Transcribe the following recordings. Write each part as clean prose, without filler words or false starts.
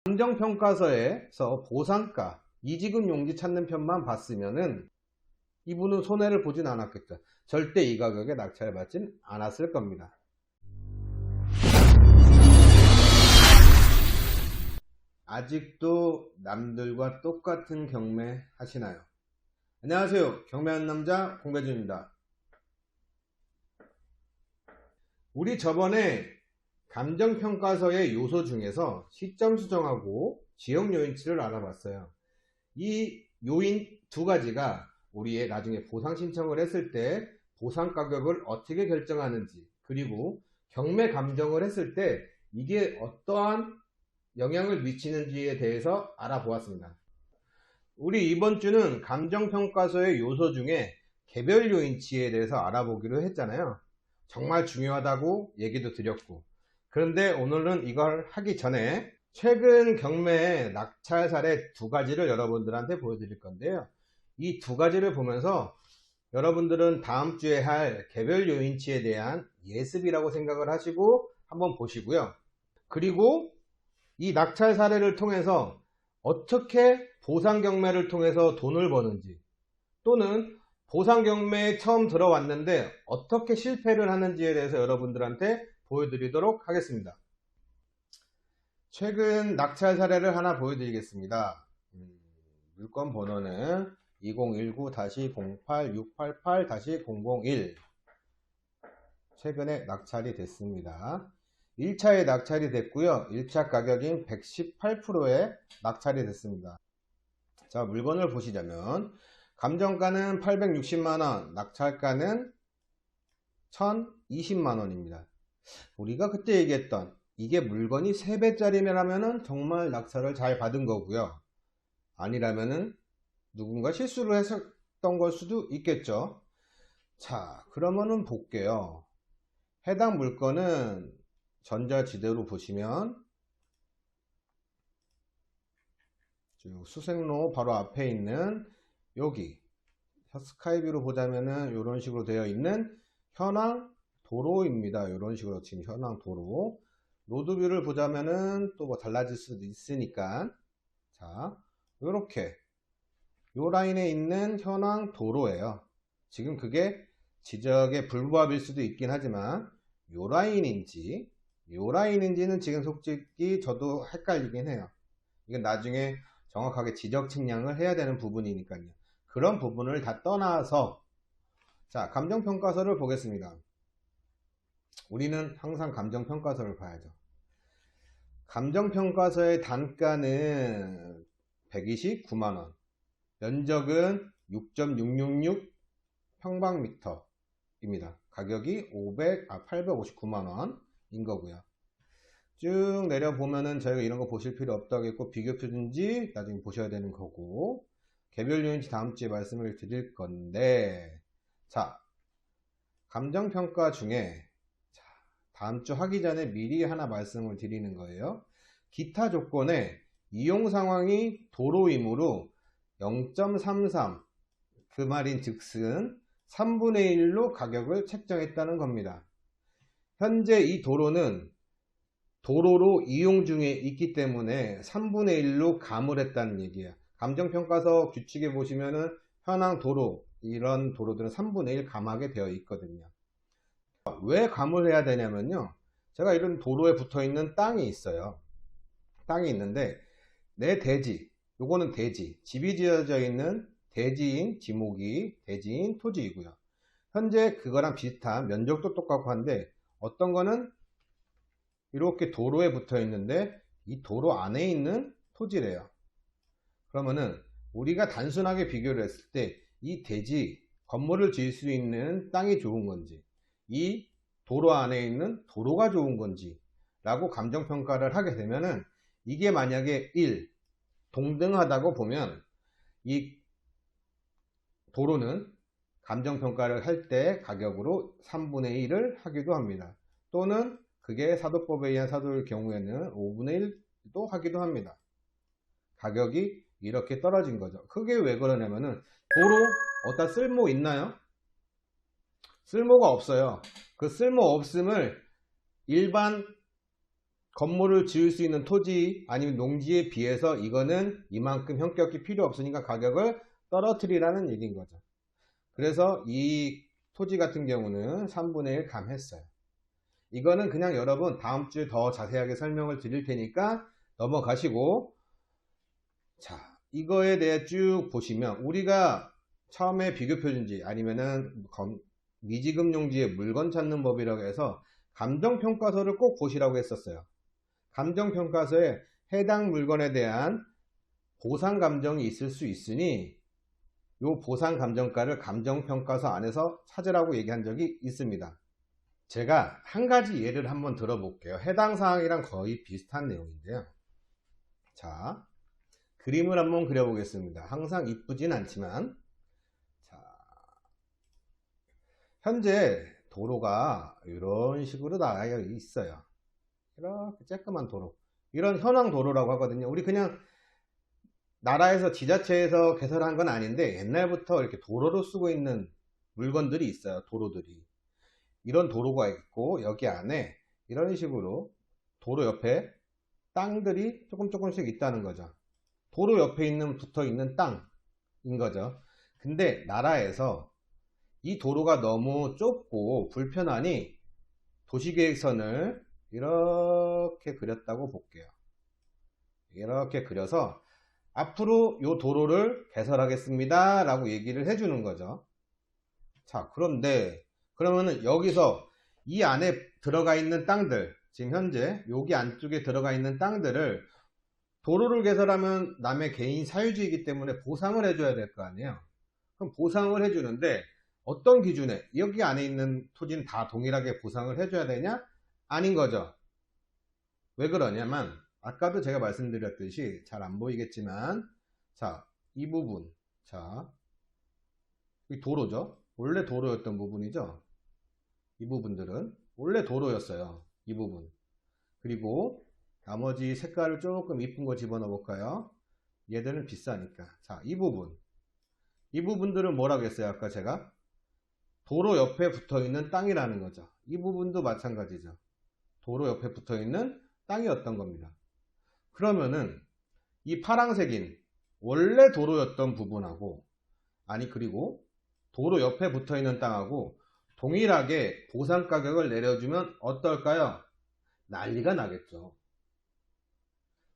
감정평가서에서 보상가, 이지급 용지 찾는 편만 봤으면은 이분은 손해를 보진 않았겠죠. 절대 이 가격에 낙찰 받진 않았을 겁니다. 아직도 남들과 똑같은 경매 하시나요? 안녕하세요. 경매하는 남자 공배준입니다. 우리 저번에 감정평가서의 요소 중에서 시점 수정하고 지역 요인치를 알아봤어요. 이 요인 두 가지가 우리의 나중에 보상 신청을 했을 때 보상 가격을 어떻게 결정하는지, 그리고 경매 감정을 했을 때 이게 어떠한 영향을 미치는지에 대해서 알아보았습니다. 우리 이번 주는 감정평가서의 요소 중에 개별 요인치에 대해서 알아보기로 했잖아요. 정말 중요하다고 얘기도 드렸고, 그런데 오늘은 이걸 하기 전에 최근 경매의 낙찰 사례 두 가지를 여러분들한테 보여드릴 건데요. 이 두 가지를 보면서 여러분들은 다음 주에 할 개별 요인치에 대한 예습이라고 생각을 하시고 한번 보시고요. 그리고 이 낙찰 사례를 통해서 어떻게 보상 경매를 통해서 돈을 버는지, 또는 보상 경매에 처음 들어왔는데 어떻게 실패를 하는지에 대해서 여러분들한테 보여드리도록 하겠습니다. 최근 낙찰 사례를 하나 보여드리겠습니다. 물건 번호는 2019-08-688-001. 최근에 낙찰이 됐습니다. 1차에 낙찰이 됐고요. 1차 가격인 118%에 낙찰이 됐습니다. 자, 물건을 보시자면 감정가는 860만원, 낙찰가는 1020만원입니다. 우리가 그때 얘기했던 이게 물건이 3배짜리라면 정말 낙찰을 잘 받은 거고요. 아니라면은 누군가 실수를 했었던 걸 수도 있겠죠. 자, 그러면은 볼게요. 해당 물건은 전자지대로 보시면 수색로 바로 앞에 있는 여기 스카이뷰로 보자면은 이런 식으로 되어 있는 현황 도로입니다. 이런 식으로 지금 현황 도로. 로드뷰를 보자면은 또 뭐 달라질 수도 있으니까, 자, 요렇게 요 라인에 있는 현황 도로예요. 지금 그게 지적의 불부합일 수도 있긴 하지만 요 라인인지 요 라인인지는 지금 솔직히 저도 헷갈리긴 해요. 이건 나중에 정확하게 지적 측량을 해야 되는 부분이니까요. 그런 부분을 다 떠나서, 자, 감정평가서를 보겠습니다. 우리는 항상 감정평가서를 봐야죠. 감정평가서의 단가는 129만원, 면적은 6.666 평방미터입니다. 가격이 859만원인 거고요. 쭉 내려보면은 저희가 이런 거 보실 필요 없다고 했고, 비교표든지 나중에 보셔야 되는 거고, 개별 요인치 다음 주에 말씀을 드릴 건데, 자, 감정평가 중에 다음 주 하기 전에 미리 하나 말씀을 드리는 거예요. 기타 조건에 이용 상황이 도로이므로 0.33, 그 말인 즉슨 3분의 1로 가격을 책정했다는 겁니다. 현재 이 도로는 도로로 이용 중에 있기 때문에 3분의 1로 감을 했다는 얘기예요. 감정평가서 규칙에 보시면은 현황 도로, 이런 도로들은 3분의 1 감하게 되어 있거든요. 왜 감을 해야 되냐면요, 제가 이런 도로에 붙어 있는 땅이 있어요. 땅이 있는데 내 대지, 요거는 대지, 집이 지어져 있는 대지인 지목이 대지인 토지이고요. 현재 그거랑 비슷한 면적도 똑같고 한데 어떤 거는 이렇게 도로에 붙어 있는데 이 도로 안에 있는 토지래요. 그러면은 우리가 단순하게 비교를 했을 때 이 대지, 건물을 지을 수 있는 땅이 좋은 건지, 이 도로 안에 있는 도로가 좋은 건지 라고 감정평가를 하게 되면은, 이게 만약에 1, 동등하다고 보면 이 도로는 감정평가를 할 때 가격으로 3분의 1을 하기도 합니다. 또는 그게 사도법에 의한 사도일 경우에는 5분의 1도 하기도 합니다. 가격이 이렇게 떨어진 거죠. 그게 왜 그러냐면은, 도로 어디다 쓸모 있나요? 쓸모가 없어요. 그 쓸모 없음을 일반 건물을 지을 수 있는 토지 아니면 농지에 비해서 이거는 이만큼 형격이 필요 없으니까 가격을 떨어뜨리라는 얘기인 거죠. 그래서 이 토지 같은 경우는 3분의 1 감했어요. 이거는 그냥 여러분 다음 주에 더 자세하게 설명을 드릴 테니까 넘어가시고, 자, 이거에 대해 쭉 보시면 우리가 처음에 비교표준지 아니면은 미지급용지의 물건 찾는 법이라고 해서 감정평가서를 꼭 보시라고 했었어요. 감정평가서에 해당 물건에 대한 보상감정이 있을 수 있으니 이 보상감정가를 감정평가서 안에서 찾으라고 얘기한 적이 있습니다. 제가 한 가지 예를 한번 들어볼게요. 해당 사항이랑 거의 비슷한 내용인데요. 자, 그림을 한번 그려보겠습니다. 항상 이쁘진 않지만, 자, 현재 도로가 이런 식으로 나와 있어요. 이렇게 쬐끄만 도로, 이런 현황 도로라고 하거든요. 우리 그냥 나라에서 지자체에서 개설한 건 아닌데 옛날부터 이렇게 도로로 쓰고 있는 물건들이 있어요. 도로들이 이런 도로가 있고, 여기 안에 이런 식으로 도로 옆에 땅들이 조금씩 있다는 거죠. 도로 옆에 붙어 있는 땅인 거죠. 근데 나라에서 이 도로가 너무 좁고 불편하니 도시계획선을 이렇게 그렸다고 볼게요. 이렇게 그려서 앞으로 이 도로를 개설하겠습니다 라고 얘기를 해주는 거죠. 자, 그런데 그러면은 여기서 이 안에 들어가 있는 땅들, 지금 현재 여기 안쪽에 들어가 있는 땅들을 도로를 개설하면 남의 개인 사유지이기 때문에 보상을 해줘야 될 거 아니에요. 그럼 보상을 해주는데 어떤 기준에 여기 안에 있는 토지는 다 동일하게 보상을 해줘야 되냐? 아닌 거죠. 왜 그러냐면 아까도 제가 말씀드렸듯이 잘 안 보이겠지만, 자, 이 부분, 자, 이 도로죠. 원래 도로였던 부분이죠. 이 부분들은 원래 도로였어요. 이 부분. 그리고 나머지 색깔을 조금 이쁜 거 집어넣어 볼까요? 얘들은 비싸니까. 자, 이 부분. 이 부분들은 뭐라고 했어요? 아까 제가 도로 옆에 붙어 있는 땅이라는 거죠. 이 부분도 마찬가지죠. 도로 옆에 붙어 있는 땅이었던 겁니다. 그러면은 이 파란색인 원래 도로였던 부분하고, 아니 그리고 도로 옆에 붙어 있는 땅하고 동일하게 보상 가격을 내려주면 어떨까요? 난리가 나겠죠.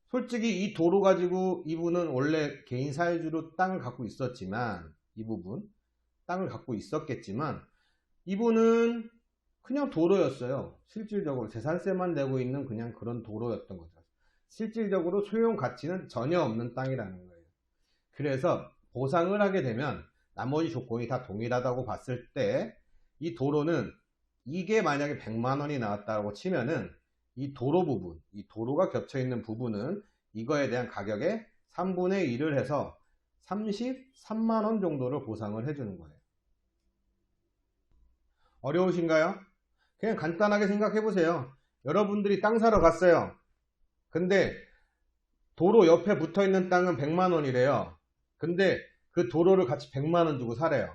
솔직히 이 도로 가지고 이분은 원래 개인 사유지로 땅을 갖고 있었지만, 이 부분 땅을 갖고 있었겠지만 이분은 그냥 도로였어요. 실질적으로 재산세만 내고 있는 그냥 그런 도로였던 거죠. 실질적으로 소용 가치는 전혀 없는 땅이라는 거예요. 그래서 보상을 하게 되면 나머지 조건이 다 동일하다고 봤을 때 이 도로는, 이게 만약에 100만 원이 나왔다고 치면은 이 도로 부분, 이 도로가 겹쳐 있는 부분은 이거에 대한 가격의 3분의 1을 해서 33만 원 정도를 보상을 해주는 거예요. 어려우신가요? 그냥 간단하게 생각해 보세요. 여러분들이 땅 사러 갔어요. 근데 도로 옆에 붙어 있는 땅은 100만 원이래요. 근데 그 도로를 같이 100만 원 주고 사래요.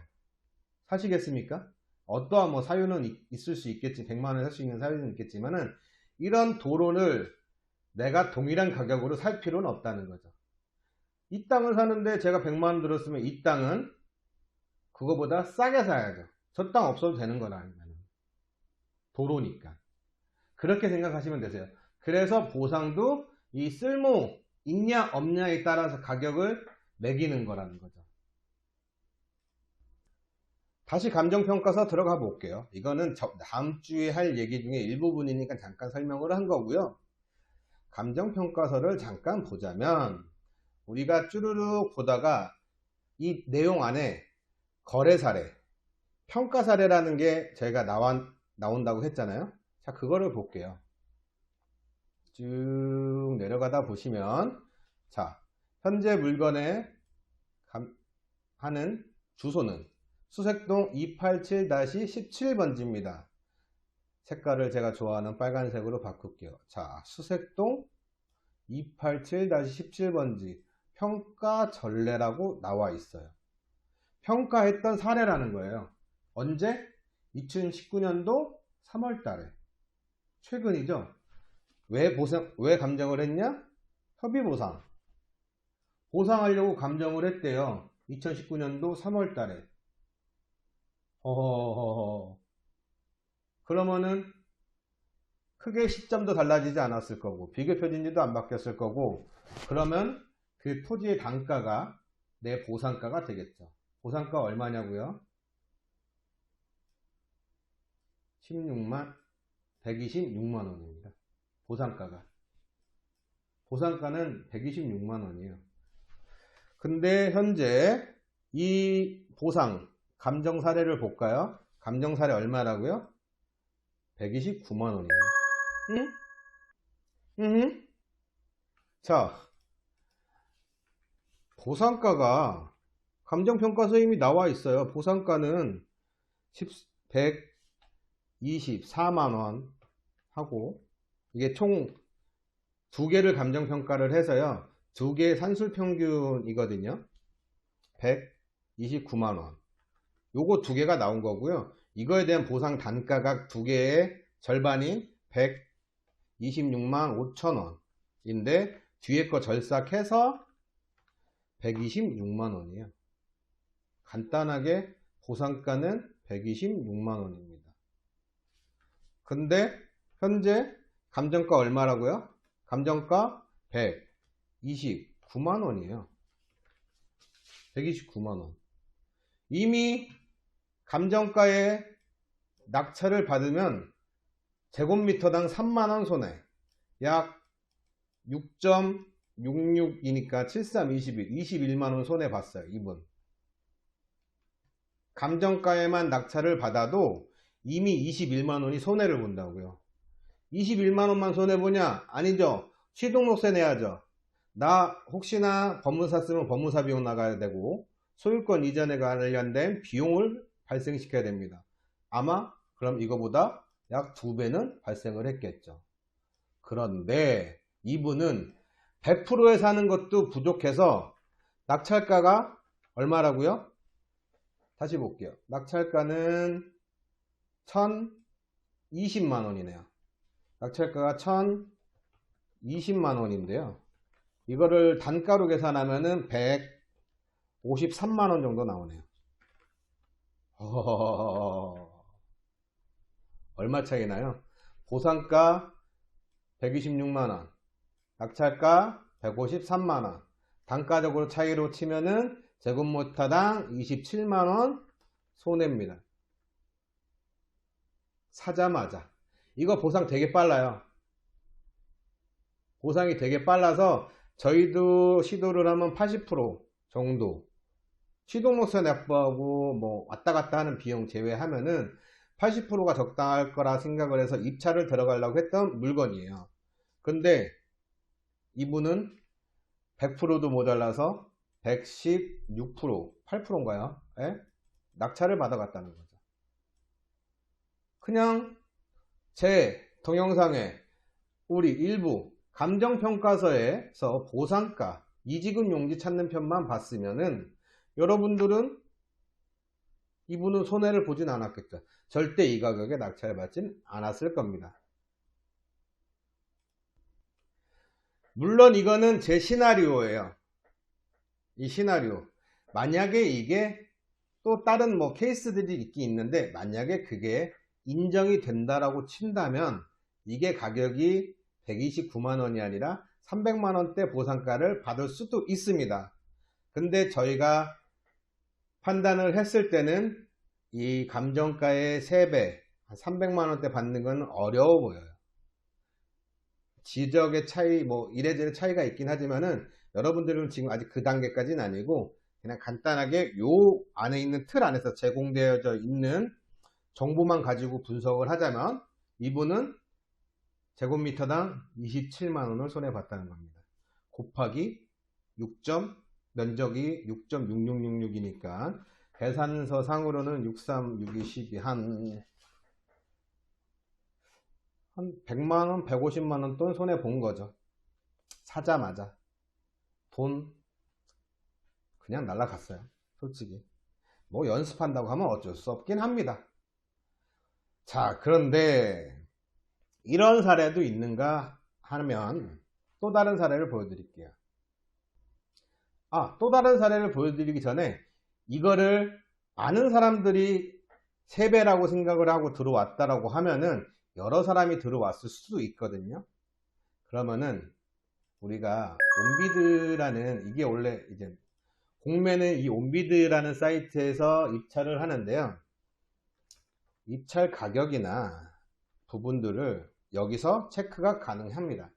사시겠습니까? 어떠한 뭐 사유는 있을 수 있겠지, 100만 원에 살 수 있는 사유는 있겠지만은 이런 도로를 내가 동일한 가격으로 살 필요는 없다는 거죠. 이 땅을 사는데 제가 100만 원 들었으면 이 땅은 그거보다 싸게 사야죠. 저 땅 없어도 되는 거라는 거예요. 도로니까. 그렇게 생각하시면 되세요. 그래서 보상도 이 쓸모 있냐 없냐에 따라서 가격을 매기는 거라는 거죠. 다시 감정평가서 들어가 볼게요. 이거는 다음 주에 할 얘기 중에 일부분이니까 잠깐 설명을 한 거고요. 감정평가서를 잠깐 보자면 우리가 쭈루룩 보다가 이 내용 안에 거래 사례, 평가 사례라는 게 저희가 나온다고 했잖아요. 자, 그거를 볼게요. 쭉 내려가다 보시면, 자, 현재 물건에 하는 주소는 수색동 287-17번지입니다. 색깔을 제가 좋아하는 빨간색으로 바꿀게요. 자, 수색동 287-17번지 평가 전례라고 나와 있어요. 평가했던 사례라는 거예요. 언제? 2019년도 3월 달에. 최근이죠. 왜 감정을 했냐? 협의보상. 보상하려고 감정을 했대요. 2019년도 3월 달에. 허허허허. 그러면은 크게 시점도 달라지지 않았을 거고, 비교 표준지도 안 바뀌었을 거고, 그러면 그 토지의 단가가 내 보상가가 되겠죠. 보상가 얼마냐고요? 126만 원입니다. 보상가는 126만 원이에요. 근데 현재 이 보상 감정 사례를 볼까요? 감정 사례 얼마라고요? 129만 원이에요. 응? 응? 자, 보상가가 감정평가서에 이미 나와 있어요. 보상가는 124만 원 하고, 이게 총 두 개를 감정평가를 해서요, 두 개의 산술평균이거든요. 129만 원. 요거 두 개가 나온 거고요. 이거에 대한 보상 단가가 두 개의 절반인 126만 5천 원인데, 뒤에 거 절삭해서 126만 원이에요. 간단하게 보상가는 126만 원입니다. 근데 현재 감정가 얼마라고요? 감정가 129만 원이에요. 129만 원. 이미 감정가에 낙찰을 받으면 제곱미터당 3만 원 손해. 약 6.66이니까 7321, 21만 원 손해 봤어요, 이분. 감정가에만 낙찰을 받아도 이미 21만 원이 손해를 본다고요. 21만 원만 손해보냐? 아니죠. 취등록세 내야죠. 나 혹시나 법무사 쓰면 법무사 비용 나가야 되고, 소유권 이전에 관련된 비용을 발생시켜야 됩니다. 아마 그럼 이거보다 약 2배는 발생을 했겠죠. 그런데 이분은 100%에 사는 것도 부족해서 낙찰가가 얼마라고요? 다시 볼게요. 낙찰가는 1020만 원이네요. 낙찰가가 1020만 원인데요. 이거를 단가로 계산하면은 153만 원 정도 나오네요. 얼마 차이 나요? 보상가 126만 원, 낙찰가 153만 원. 단가적으로 차이로 치면은 제곱미터당 27만 원 손해입니다. 사자마자. 이거 보상 되게 빨라요. 보상이 되게 빨라서 저희도 시도를 하면 80% 정도, 취등록세 납부하고 뭐 왔다 갔다 하는 비용 제외하면은 80%가 적당할 거라 생각을 해서 입찰을 들어가려고 했던 물건이에요. 근데 이분은 100%도 모자라서 116%, 8%인가요? 예? 낙찰을 받아갔다는 거죠. 그냥 제 동영상에 우리 일부 감정평가서에서 보상가, 이지급 용지 찾는 편만 봤으면은 여러분들은 이분은 손해를 보진 않았겠죠. 절대 이 가격에 낙찰을 받진 않았을 겁니다. 물론 이거는 제 시나리오예요. 이 시나리오. 만약에 이게 또 다른 뭐 케이스들이 있긴 있는데, 만약에 그게 인정이 된다라고 친다면 이게 가격이 129만 원이 아니라 300만 원대 보상가를 받을 수도 있습니다. 근데 저희가 판단을 했을 때는 이 감정가의 3배, 300만 원대 받는 건 어려워 보여요. 지적의 차이, 뭐 이래저래 차이가 있긴 하지만은 여러분들은 지금 아직 그 단계까지는 아니고, 그냥 간단하게 요 안에 있는 틀 안에서 제공되어져 있는 정보만 가지고 분석을 하자면 이분은 제곱미터당 27만 원을 손해봤다는 겁니다. 곱하기 면적이 6.6666이니까 계산서 상으로는 6, 3, 6, 2, 12 한 100만원, 150만원 돈 손해본 거죠. 사자마자 돈 그냥 날라갔어요. 솔직히 뭐 연습한다고 하면 어쩔 수 없긴 합니다. 자, 그런데 이런 사례도 있는가? 하면 또 다른 사례를 보여드릴게요. 또 다른 사례를 보여드리기 전에 이거를 아는 사람들이 3배라고 생각을 하고 들어왔다라고 하면은 여러 사람이 들어왔을 수도 있거든요. 그러면은 우리가 온비드라는, 이게 원래 이제 공매는 이 온비드라는 사이트에서 입찰을 하는데요. 입찰 가격이나 부분들을 여기서 체크가 가능합니다.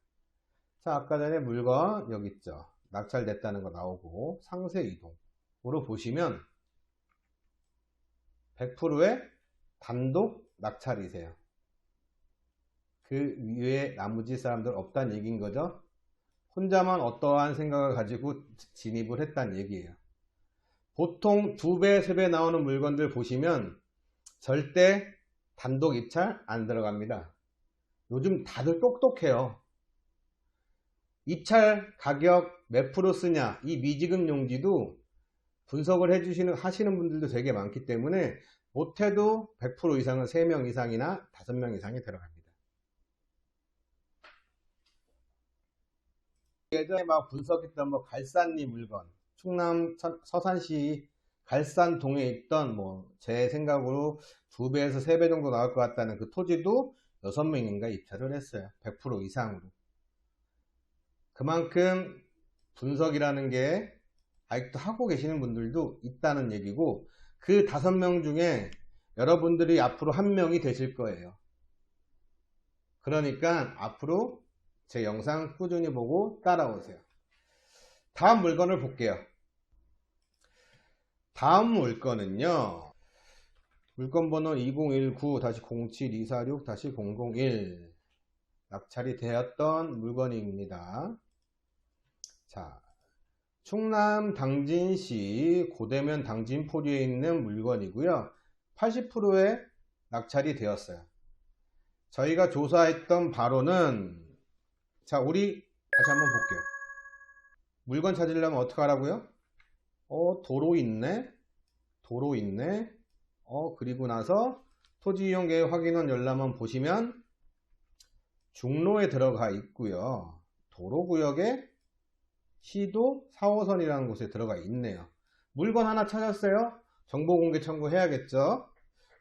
자, 아까 전에 물건 여기 있죠. 낙찰됐다는 거 나오고 상세 이동으로 보시면 100%의 단독 낙찰이세요. 그 위에 나머지 사람들 없다는 얘기인 거죠. 혼자만 어떠한 생각을 가지고 진입을 했다는 얘기예요. 보통 2배, 3배 나오는 물건들 보시면 절대 단독 입찰 안 들어갑니다. 요즘 다들 똑똑해요. 입찰 가격 몇 프로 쓰냐, 이 미지급 용지도 분석을 하시는 분들도 되게 많기 때문에 못해도 100% 이상은 3명 이상이나 5명 이상이 들어갑니다. 예전에 막 분석했던 갈산리 물건, 충남 서산시 갈산동에 있던 제 생각으로 2배에서 3배 정도 나올 것 같다는 그 토지도 6명인가 입찰을 했어요. 100% 이상으로. 그만큼 분석이라는 게 아직도 하고 계시는 분들도 있다는 얘기고, 그 5명 중에 여러분들이 앞으로 1명이 되실 거예요. 그러니까 앞으로 제 영상 꾸준히 보고 따라오세요. 다음 물건을 볼게요. 다음 물건은요, 물건 번호 2019-07-246-001 낙찰이 되었던 물건입니다. 자, 충남 당진시 고대면 당진포리에 있는 물건이고요. 80%의 낙찰이 되었어요. 저희가 조사했던 바로는, 자, 우리 다시 한번 볼게요. 물건 찾으려면 어떻게 하라고요? 도로 있네. 도로 있네. 그리고 나서 토지이용 계획 확인원 열람원 보시면 중로에 들어가 있고요. 도로구역에 시도 4호선이라는 곳에 들어가 있네요. 물건 하나 찾았어요? 정보공개 청구해야겠죠?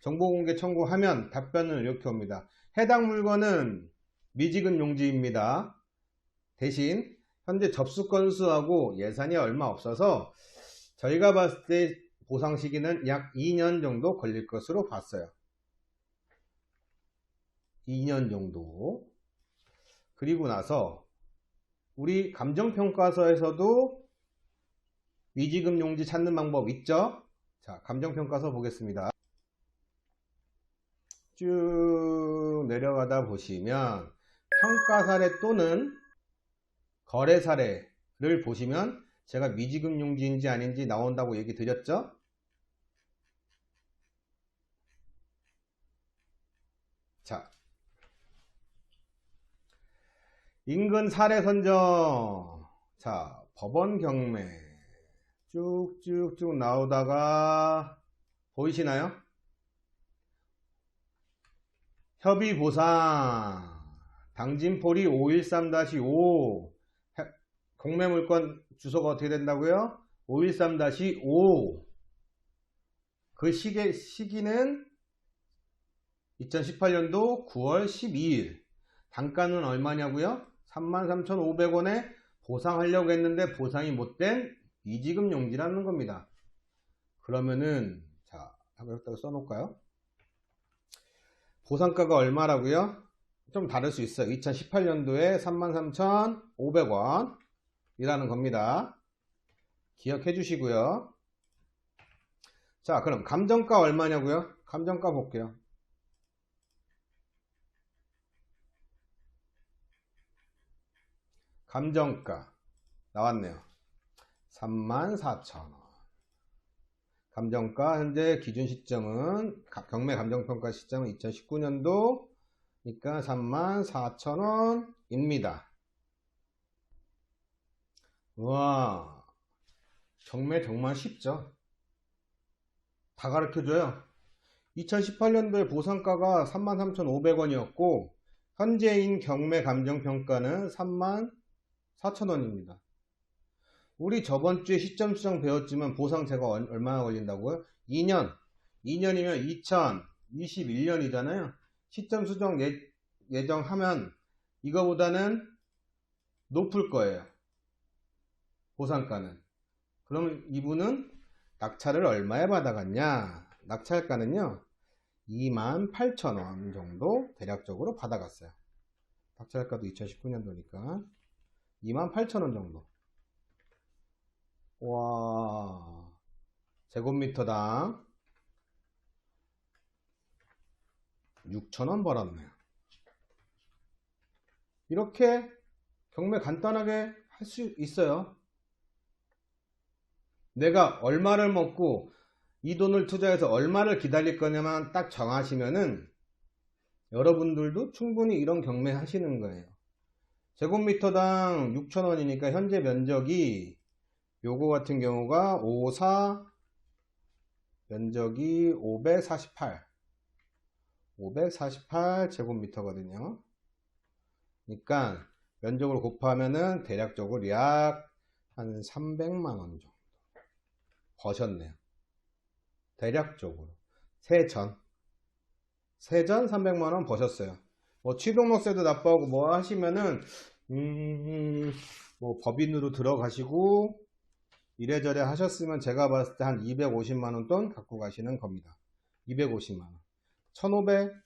정보공개 청구하면 답변은 이렇게 옵니다. 해당 물건은 미지급 용지입니다. 대신 현재 접수 건수하고 예산이 얼마 없어서 저희가 봤을 때 보상 시기는 약 2년 정도 걸릴 것으로 봤어요. 2년 정도. 그리고 나서 우리 감정평가서에서도 미지급 용지 찾는 방법 있죠? 자, 감정평가서 보겠습니다. 쭉 내려가다 보시면 평가 사례 또는 거래 사례를 보시면 제가 미지급 용지인지 아닌지 나온다고 얘기 드렸죠? 자, 인근 사례 선정. 자, 법원 경매 쭉쭉쭉 나오다가 보이시나요? 협의 보상 당진포리 513-5 공매 물건 주소가 어떻게 된다고요? 513-5. 그 시기는 2018년도 9월 12일. 단가는 얼마냐고요? 33,500원에 보상하려고 했는데 보상이 못된 미지급 용지라는 겁니다. 그러면은 자, 여기다가 써놓을까요? 보상가가 얼마라고요? 좀 다를 수 있어요. 2018년도에 33,500원 이라는 겁니다. 기억해 주시고요. 자, 그럼 감정가 얼마냐고요? 감정가 볼게요. 감정가 나왔네요. 34,000원. 감정가 현재 기준 시점은 경매 감정평가 시점은 2019년도 그러니까 34,000원입니다. 와, 경매 정말 쉽죠? 다 가르쳐줘요. 2018년도에 보상가가 33,500원이었고 현재인 경매 감정평가는 34,000원입니다. 우리 저번주에 시점 수정 배웠지만 보상 제가 얼마나 걸린다고요? 2년. 2년이면 2021년이잖아요. 시점 수정 예정하면 이거보다는 높을 거예요. 보상가는. 그러면 이분은 낙찰을 얼마에 받아갔냐? 낙찰가는요, 28,000원 정도 대략적으로 받아갔어요. 낙찰가도 2019년도니까 28,000원 정도. 와, 제곱미터당 6,000원 벌었네요. 이렇게 경매 간단하게 할 수 있어요. 내가 얼마를 먹고 이 돈을 투자해서 얼마를 기다릴 거냐만 딱 정하시면은 여러분들도 충분히 이런 경매 하시는 거예요. 제곱미터당 6,000원이니까 현재 면적이 요거 같은 경우가 54 면적이 548 제곱미터거든요. 그러니까 면적으로 곱하면은 대략적으로 약 한 300만원 정도 버셨네요. 대략적으로 세전 300만원 버셨어요. 뭐 취등록세도 납부하고 뭐 하시면은 뭐 법인으로 들어가시고 이래저래 하셨으면 제가 봤을 때 한 250만원 돈 갖고 가시는 겁니다. 250만원 1,500만원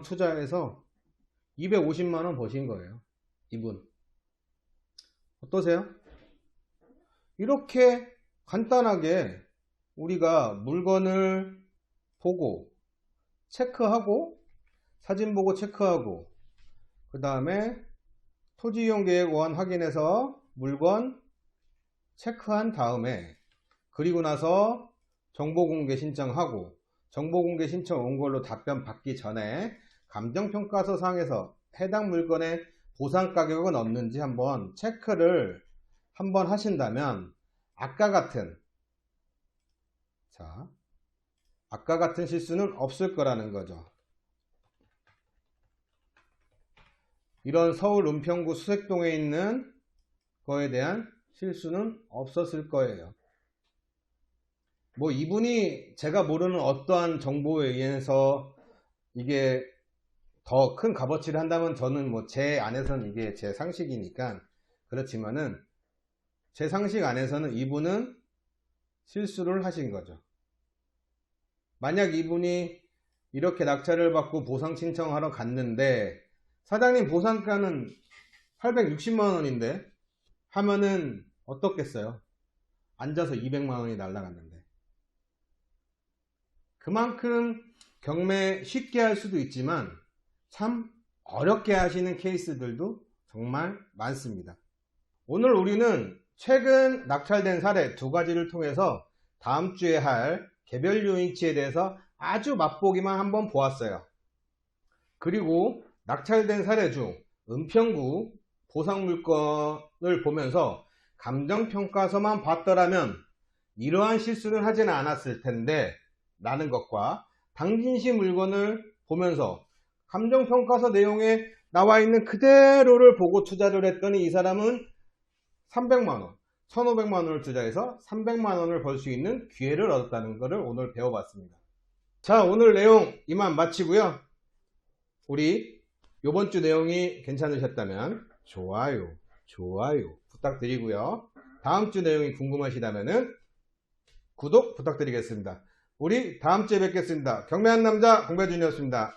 투자해서 250만원 버신 거예요. 이분 어떠세요? 이렇게 간단하게 우리가 물건을 보고 체크하고 사진 보고 체크하고 그 다음에 토지이용계획원 확인해서 물건 체크한 다음에 그리고 나서 정보공개 신청하고 정보공개 신청 온 걸로 답변 받기 전에 감정평가서 상에서 해당 물건의 보상 가격은 없는지 한번 체크를 한번 하신다면 아까 같은 실수는 없을 거라는 거죠. 이런 서울 은평구 수색동에 있는 거에 대한 실수는 없었을 거예요. 뭐 이분이 제가 모르는 어떠한 정보에 의해서 이게 더 큰 값어치를 한다면 저는 뭐 제 안에서는 이게 제 상식이니까 그렇지만은 제 상식 안에서는 이분은 실수를 하신 거죠. 만약 이분이 이렇게 낙찰을 받고 보상 신청하러 갔는데 사장님 보상가는 860만원인데 하면은 어떻겠어요? 앉아서 200만원이 날라갔는데. 그만큼 경매 쉽게 할 수도 있지만 참 어렵게 하시는 케이스들도 정말 많습니다. 오늘 우리는 최근 낙찰된 사례 2가지를 통해서 다음 주에 할 개별 요인치에 대해서 아주 맛보기만 한번 보았어요. 그리고 낙찰된 사례 중 은평구 보상물건을 보면서 감정평가서만 봤더라면 이러한 실수를 하지는 않았을 텐데 라는 것과 당진시 물건을 보면서 감정평가서 내용에 나와 있는 그대로를 보고 투자를 했더니 이 사람은 300만원 1,500만원을 투자해서 300만원을 벌 수 있는 기회를 얻었다는 것을 오늘 배워봤습니다. 자, 오늘 내용 이만 마치고요. 우리 요번주 내용이 괜찮으셨다면 좋아요 부탁드리고요. 다음주 내용이 궁금하시다면 구독 부탁드리겠습니다. 우리 다음주에 뵙겠습니다. 경매한 남자 공배준이었습니다.